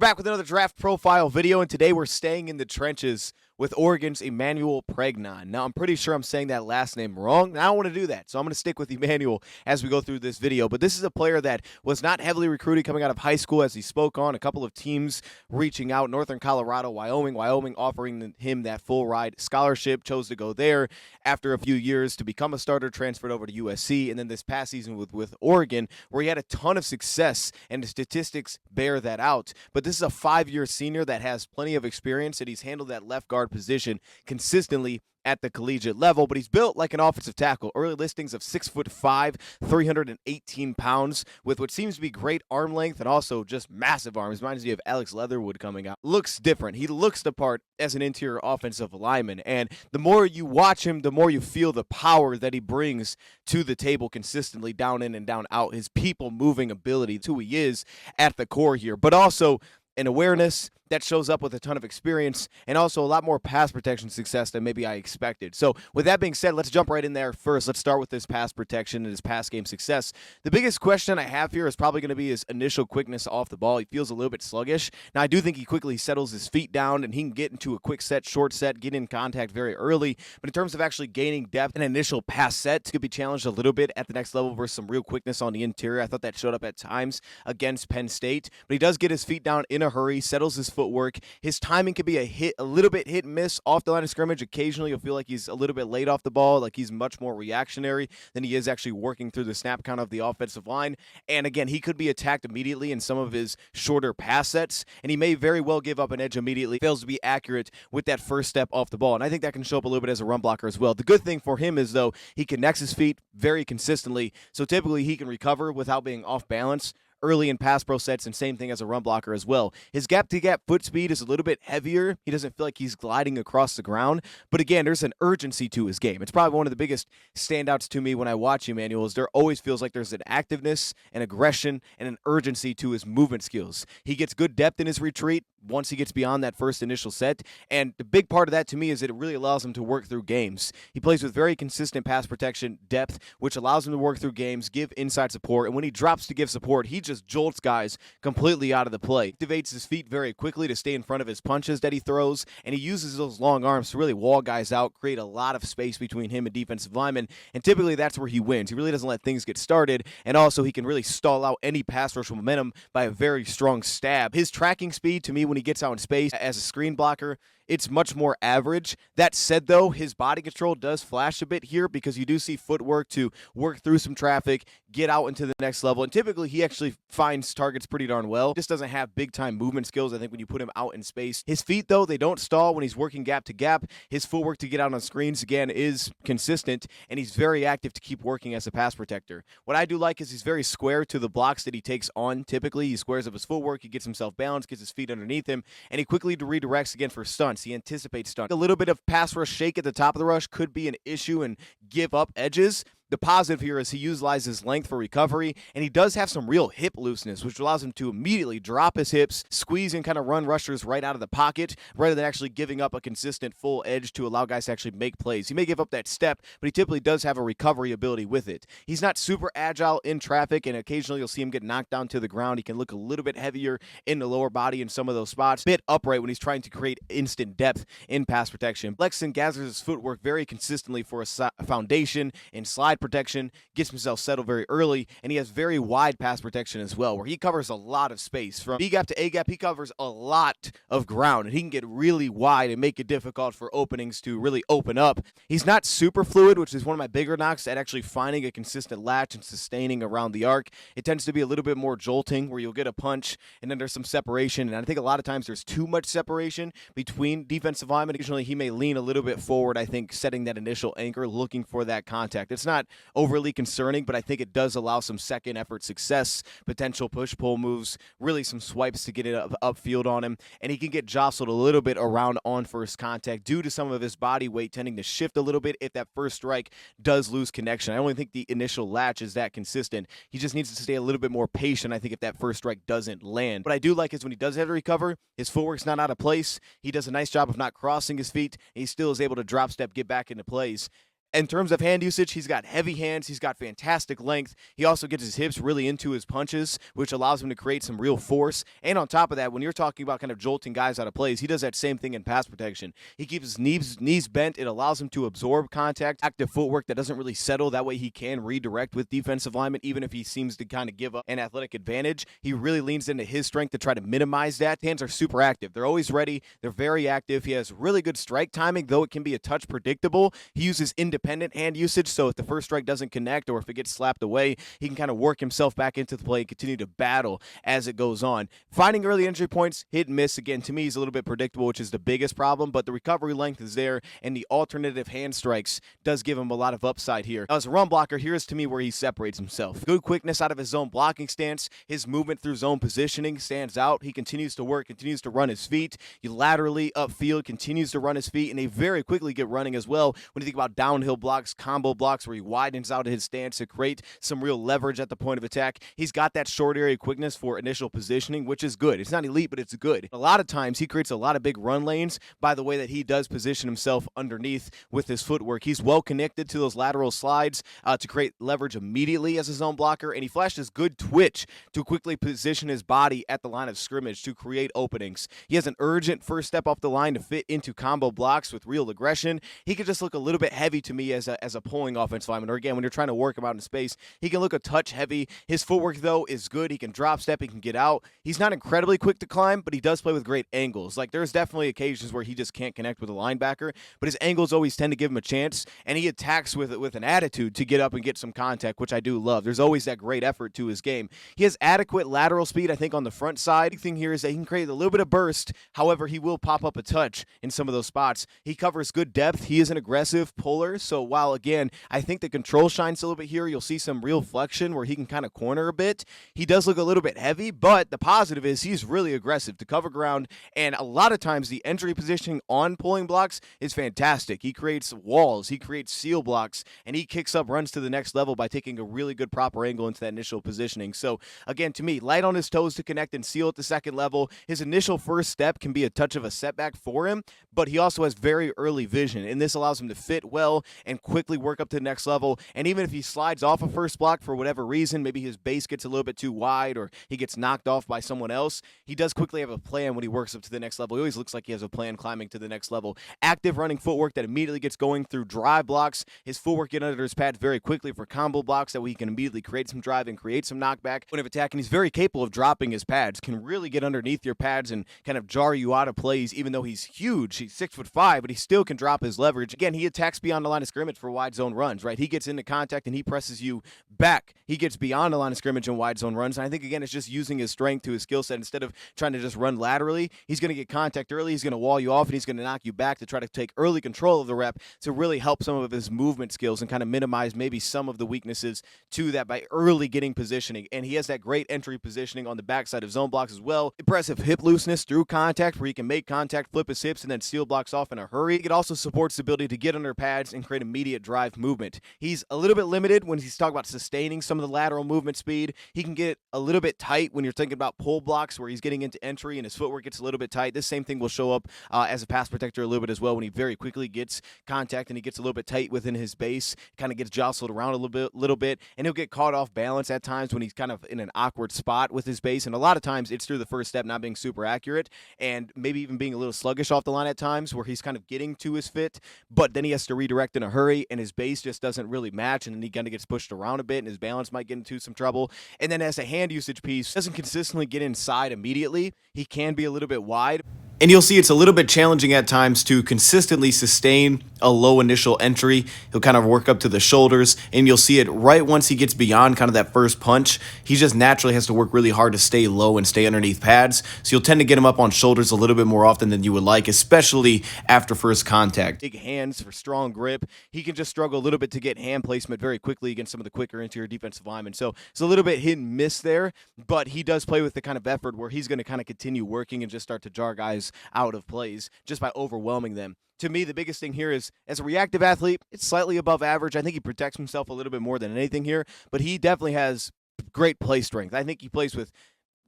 back with another draft profile video, and today we're staying in the trenches with Oregon's Emmanuel Pregnon. Now, I'm pretty sure I'm saying that last name wrong, and I don't want to do that, so I'm going to stick with Emmanuel as we go through this video. But this is a player that was not heavily recruited coming out of high school, as he spoke on. A couple of teams reaching out, Northern Colorado, Wyoming offering him that full ride scholarship, chose to go there after a few years to become a starter, transferred over to USC, and then this past season with Oregon, where he had a ton of success, and the statistics bear that out. But this is a 5-year senior that has plenty of experience, and he's handled that left guard position consistently at the collegiate level, but he's built like an offensive tackle. Early listings of 6'5", 318 pounds, with what seems to be great arm length and also just massive arms. Reminds me of Alex Leatherwood coming out. Looks different. He looks the part as an interior offensive lineman, and the more you watch him, the more you feel the power that he brings to the table consistently, down in and down out. His people moving ability, it's who he is at the core here, but also an awareness that shows up with a ton of experience, and also a lot more pass protection success than maybe I expected. So with that being said, let's jump right in there first. Let's start with this pass protection and his pass game success. The biggest question I have here is probably going to be his initial quickness off the ball. He feels a little bit sluggish. Now, I do think he quickly settles his feet down, and he can get into a quick set, short set, get in contact very early. But in terms of actually gaining depth, an initial pass set could be challenged a little bit at the next level versus some real quickness on the interior. I thought that showed up at times against Penn State. But he does get his feet down in a hurry, settles his footwork. His timing could be a little bit hit and miss off the line of scrimmage. Occasionally, you'll feel like he's a little bit late off the ball, like he's much more reactionary than he is actually working through the snap count of the offensive line. And again, he could be attacked immediately in some of his shorter pass sets, and he may very well give up an edge immediately. Fails to be accurate with that first step off the ball, and I think that can show up a little bit as a run blocker as well. The good thing for him is, though, he connects his feet very consistently, so typically he can recover without being off balance early in pass pro sets, and same thing as a run blocker as well. His gap-to-gap foot speed is a little bit heavier. He doesn't feel like he's gliding across the ground, but again, there's an urgency to his game. It's probably one of the biggest standouts to me when I watch Emmanuel, is there always feels like there's an activeness, an aggression, and an urgency to his movement skills. He gets good depth in his retreat once he gets beyond that first initial set, and the big part of that to me is that it really allows him to work through games. He plays with very consistent pass protection depth, which allows him to work through games, give inside support, and when he drops to give support, he just jolts guys completely out of the play. Activates his feet very quickly to stay in front of his punches that he throws, and he uses those long arms to really wall guys out, create a lot of space between him and defensive linemen, and typically that's where he wins. He really doesn't let things get started, and also he can really stall out any pass rush momentum by a very strong stab. His tracking speed, to me, when he gets out in space as a screen blocker, it's much more average. That said, though, his body control does flash a bit here, because you do see footwork to work through some traffic, get out into the next level, and typically he actually finds targets pretty darn well. Just doesn't have big-time movement skills, I think, when you put him out in space. His feet, though, they don't stall when he's working gap to gap. His footwork to get out on screens, again, is consistent, and he's very active to keep working as a pass protector. What I do like is he's very square to the blocks that he takes on. Typically, he squares up his footwork, he gets himself balanced, gets his feet underneath him, and he quickly redirects again for stunts. He anticipates stunts. A little bit of pass rush shake at the top of the rush could be an issue and give up edges. The positive here is he utilizes length for recovery, and he does have some real hip looseness, which allows him to immediately drop his hips, squeeze and kind of run rushers right out of the pocket, rather than actually giving up a consistent full edge to allow guys to actually make plays. He may give up that step, but he typically does have a recovery ability with it. He's not super agile in traffic, and occasionally you'll see him get knocked down to the ground. He can look a little bit heavier in the lower body in some of those spots, bit upright when he's trying to create instant depth in pass protection. Lexington gathers his footwork very consistently for a foundation and slide protection, gets himself settled very early, and he has very wide pass protection as well, where he covers a lot of space. From B gap to A gap, he covers a lot of ground, and he can get really wide and make it difficult for openings to really open up. He's not super fluid, which is one of my bigger knocks at actually finding a consistent latch and sustaining around the arc. It tends to be a little bit more jolting, where you'll get a punch, and then there's some separation, and I think a lot of times there's too much separation between defensive linemen. Occasionally, he may lean a little bit forward, I think, setting that initial anchor, looking for that contact. It's not overly concerning, but I think it does allow some second effort success, potential push-pull moves, really some swipes to get it upfield on him, and he can get jostled a little bit around on first contact due to some of his body weight tending to shift a little bit if that first strike does lose connection. I only think the initial latch is that consistent. He just needs to stay a little bit more patient, I think, if that first strike doesn't land. What I do like is when he does have to recover, his footwork's not out of place. He does a nice job of not crossing his feet, and he still is able to drop step, get back into plays. In terms of hand usage, he's got heavy hands. He's got fantastic length. He also gets his hips really into his punches, which allows him to create some real force. And on top of that, when you're talking about kind of jolting guys out of plays, he does that same thing in pass protection. He keeps his knees bent. It allows him to absorb contact, active footwork that doesn't really settle. That way he can redirect with defensive linemen, even if he seems to kind of give up an athletic advantage. He really leans into his strength to try to minimize that. Hands are super active. They're always ready. They're very active. He has really good strike timing, though it can be a touch predictable. He uses independent hand usage, so if the first strike doesn't connect or if it gets slapped away, he can kind of work himself back into the play and continue to battle as it goes on. Finding early entry points, hit and miss, again, to me, is a little bit predictable, which is the biggest problem, but the recovery length is there, and the alternative hand strikes does give him a lot of upside here. Now, as a run blocker, here's to me where he separates himself. Good quickness out of his zone blocking stance. His movement through zone positioning stands out. He continues to work, continues to run his feet. He laterally upfield, continues to run his feet, and they very quickly get running as well when you think about downhill blocks, combo blocks, where he widens out his stance to create some real leverage at the point of attack. He's got that short area quickness for initial positioning, which is good. It's not elite, but it's good. A lot of times he creates a lot of big run lanes by the way that he does position himself underneath with his footwork. He's well connected to those lateral slides to create leverage immediately as a zone blocker, and he flashes good twitch to quickly position his body at the line of scrimmage to create openings. He has an urgent first step off the line to fit into combo blocks with real aggression. He could just look a little bit heavy to me as a pulling offensive lineman, or again, when you're trying to work him out in space, he can look a touch heavy. His footwork, though, is good. He can drop step, he can get out. He's not incredibly quick to climb, but he does play with great angles. Like, there's definitely occasions where he just can't connect with a linebacker, but his angles always tend to give him a chance, and he attacks with an attitude to get up and get some contact, which I do love. There's always that great effort to his game. He has adequate lateral speed, I think, on the front side. The thing here is that he can create a little bit of burst. However, he will pop up a touch in some of those spots. He covers good depth. He is an aggressive puller, so while, again, I think the control shines a little bit here, you'll see some real flexion where he can kind of corner a bit. He does look a little bit heavy, but the positive is he's really aggressive to cover ground, and a lot of times the entry positioning on pulling blocks is fantastic. He creates walls, he creates seal blocks, and he kicks up runs to the next level by taking a really good proper angle into that initial positioning. So again, to me, light on his toes to connect and seal at the second level. His initial first step can be a touch of a setback for him, but he also has very early vision, and this allows him to fit well and quickly work up to the next level. And even if he slides off a first block for whatever reason, maybe his base gets a little bit too wide or he gets knocked off by someone else, he does quickly have a plan when he works up to the next level. He always looks like he has a plan climbing to the next level. Active running footwork that immediately gets going through drive blocks. His footwork get under his pads very quickly for combo blocks that way he can immediately create some drive and create some knockback when of attack. And he's very capable of dropping his pads, can really get underneath your pads and kind of jar you out of plays, even though he's huge. He's 6'5", but he still can drop his leverage. Again, he attacks beyond the line of scrimmage for wide zone runs, right? He gets into contact and he presses you back. He gets beyond the line of scrimmage and wide zone runs. And I think, again, it's just using his strength to his skill set. Instead of trying to just run laterally, he's going to get contact early. He's going to wall you off, and he's going to knock you back to try to take early control of the rep to really help some of his movement skills and kind of minimize maybe some of the weaknesses to that by early getting positioning. And he has that great entry positioning on the backside of zone blocks as well. Impressive hip looseness through contact where he can make contact, flip his hips, and then seal blocks off in a hurry. It also supports the ability to get under pads and create immediate drive movement. He's a little bit limited when he's talking about sustaining some of the lateral movement speed. He can get a little bit tight when you're thinking about pull blocks where he's getting into entry and his footwork gets a little bit tight. This same thing will show up as a pass protector a little bit as well when he very quickly gets contact and he gets a little bit tight within his base, kind of gets jostled around a little bit, and he'll get caught off balance at times when he's kind of in an awkward spot with his base. And a lot of times it's through the first step not being super accurate and maybe even being a little sluggish off the line at times where he's kind of getting to his fit, but then he has to redirect in a hurry and his base just doesn't really match, and then he kind of gets pushed around a bit and his balance might get into some trouble. And then as a hand usage piece, doesn't consistently get inside immediately. He can be a little bit wide. And you'll see it's a little bit challenging at times to consistently sustain a low initial entry. He'll kind of work up to the shoulders, and you'll see it right once he gets beyond kind of that first punch. He just naturally has to work really hard to stay low and stay underneath pads. So you'll tend to get him up on shoulders a little bit more often than you would like, especially after first contact. Big hands for strong grip. He can just struggle a little bit to get hand placement very quickly against some of the quicker interior defensive linemen. So it's a little bit hit and miss there, but he does play with the kind of effort where he's going to kind of continue working and just start to jar guys out of plays just by overwhelming them. To me, the biggest thing here is, as a reactive athlete, it's slightly above average. I think he protects himself a little bit more than anything here, but he definitely has great play strength. I think he plays with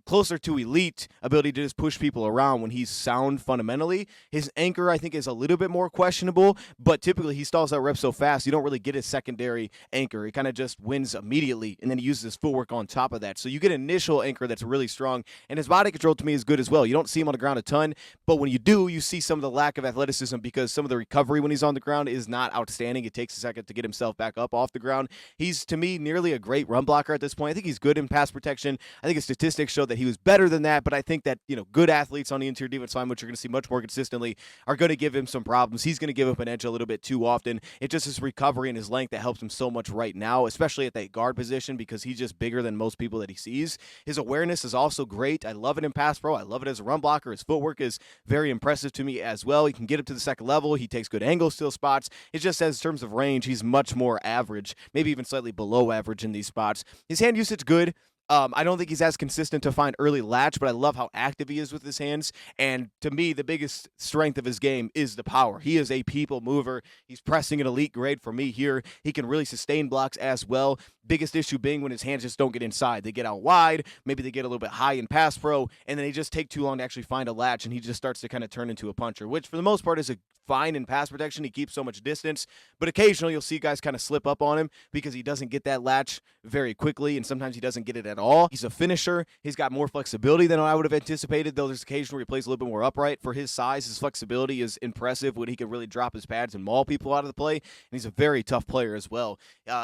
closer to elite ability to just push people around when he's sound fundamentally. His anchor, I think, is a little bit more questionable, but typically he stalls out reps so fast, you don't really get his secondary anchor. He kind of just wins immediately, and then he uses his footwork on top of that. So you get an initial anchor that's really strong, and his body control to me is good as well. You don't see him on the ground a ton, but when you do, you see some of the lack of athleticism because some of the recovery when he's on the ground is not outstanding. It takes a second to get himself back up off the ground. He's, to me, nearly a great run blocker at this point. I think he's good in pass protection. I think his statistics show that he was better than that, but I think that, good athletes on the interior defense line, which you're going to see much more consistently, are going to give him some problems. He's going to give up an edge a little bit too often. It's just his recovery and his length that helps him so much right now, especially at that guard position because he's just bigger than most people that he sees. His awareness is also great. I love it in pass pro. I love it as a run blocker. His footwork is very impressive to me as well. He can get up to the second level. He takes good angle steal spots. It just says in terms of range, he's much more average, maybe even slightly below average in these spots. His hand usage good. I don't think he's as consistent to find early latch, but I love how active he is with his hands. And to me, the biggest strength of his game is the power. He is a people mover. He's pressing an elite grade for me here. He can really sustain blocks as well. Biggest issue being when his hands just don't get inside. They get out wide, maybe they get a little bit high in pass pro, and then they just take too long to actually find a latch, and he just starts to kind of turn into a puncher, which for the most part is a fine in pass protection. He keeps so much distance, but occasionally you'll see guys kind of slip up on him because he doesn't get that latch very quickly, and sometimes he doesn't get it at all. He's a finisher. He's got more flexibility than I would have anticipated, though there's occasion where he plays a little bit more upright. For his size, his flexibility is impressive when he can really drop his pads and maul people out of the play, and he's a very tough player as well.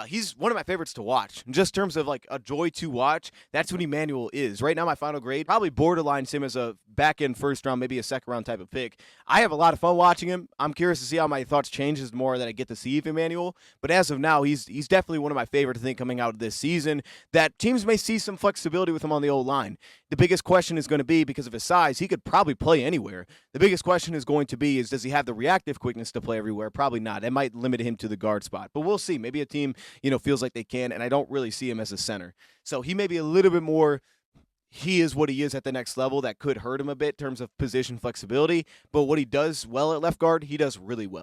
He's one of my favorites to watch. In just terms of like a joy to watch, that's what Emmanuel is. Right now, my final grade probably borderlines him as a back-end first round, maybe a second-round type of pick. I have a lot of fun watching him. I'm curious to see how my thoughts change as more that I get to see Emmanuel. But as of now, he's definitely one of my favorites, I think, coming out of this season, that teams may see some flexibility with him on the O-line. The biggest question is going to be, because of his size, he could probably play anywhere. The biggest question is going to be, does he have the reactive quickness to play everywhere? Probably not. That might limit him to the guard spot. But we'll see. Maybe a team, feels like they can, and I don't really see him as a center. So he may be a little bit more, he is what he is at the next level. That could hurt him a bit in terms of position flexibility. But what he does well at left guard, he does really well.